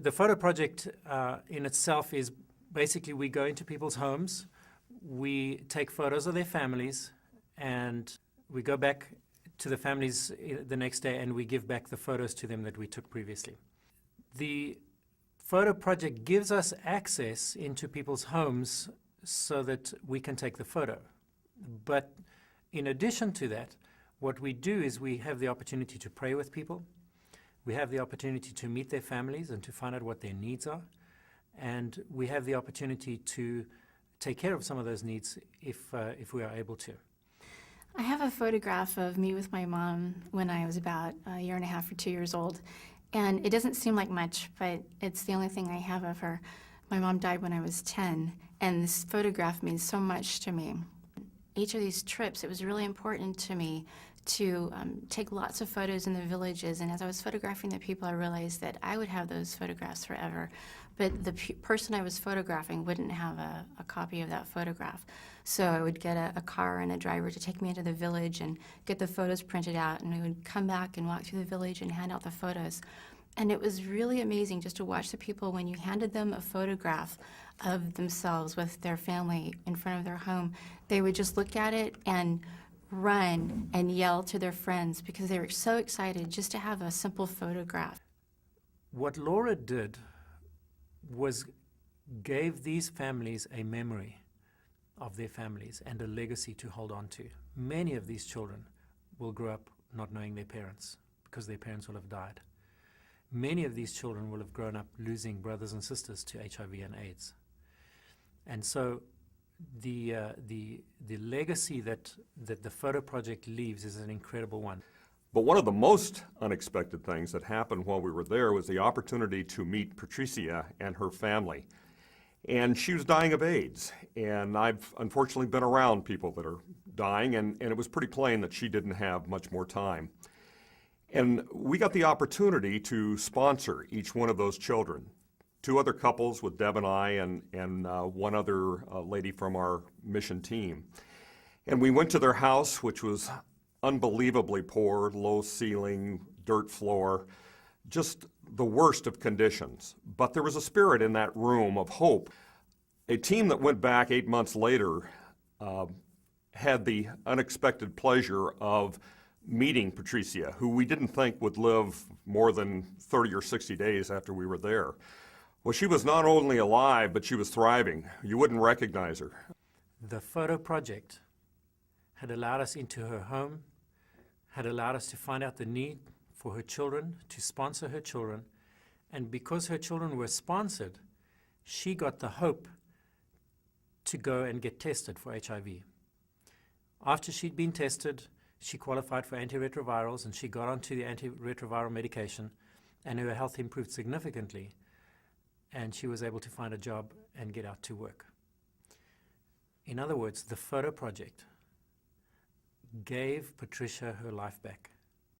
The photo project in itself is basically we go into people's homes, we take photos of their families, and we go back to the families the next day and we give back the photos to them that we took previously. The photo project gives us access into people's homes so that we can take the photo. But in addition to that, what we do is we have the opportunity to pray with people. We have the opportunity to meet their families and to find out what their needs are. And we have the opportunity to take care of some of those needs if we are able to. I have a photograph of me with my mom when I was about a year and a half or 2 years old. And it doesn't seem like much, but it's the only thing I have of her. My mom died when I was 10, and this photograph means so much to me. Each of these trips, it was really important to me to take lots of photos in the villages, and as I was photographing the people, I realized that I would have those photographs forever, but the person I was photographing wouldn't have a copy of that photograph. So I would get a car and a driver to take me into the village and get the photos printed out, and we would come back and walk through the village and hand out the photos. And it was really amazing just to watch the people when you handed them a photograph of themselves with their family in front of their home. They would just look at it and run and yell to their friends because they were so excited just to have a simple photograph. What Laura did was gave these families a memory of their families and a legacy to hold on to. Many of these children will grow up not knowing their parents because their parents will have died. Many of these children will have grown up losing brothers and sisters to HIV and AIDS. And so the legacy that the photo project leaves is an incredible one. But one of the most unexpected things that happened while we were there was the opportunity to meet Patricia and her family. And she was dying of AIDS. And I've unfortunately been around people that are dying, and it was pretty plain that she didn't have much more time. And we got the opportunity to sponsor each one of those children. 2 other couples with Deb and I and one other lady from our mission team. And we went to their house, which was unbelievably poor, low ceiling, dirt floor, just the worst of conditions. But there was a spirit in that room of hope. A team that went back 8 months later had the unexpected pleasure of meeting Patricia, who we didn't think would live more than 30 or 60 days after we were there. Well, she was not only alive, but she was thriving. You wouldn't recognize her. The photo project had allowed us into her home, had allowed us to find out the need for her children, to sponsor her children, and because her children were sponsored, she got the hope to go and get tested for HIV. After she'd been tested, she qualified for antiretrovirals and she got onto the antiretroviral medication and her health improved significantly and she was able to find a job and get out to work. In other words, the photo project gave Patricia her life back.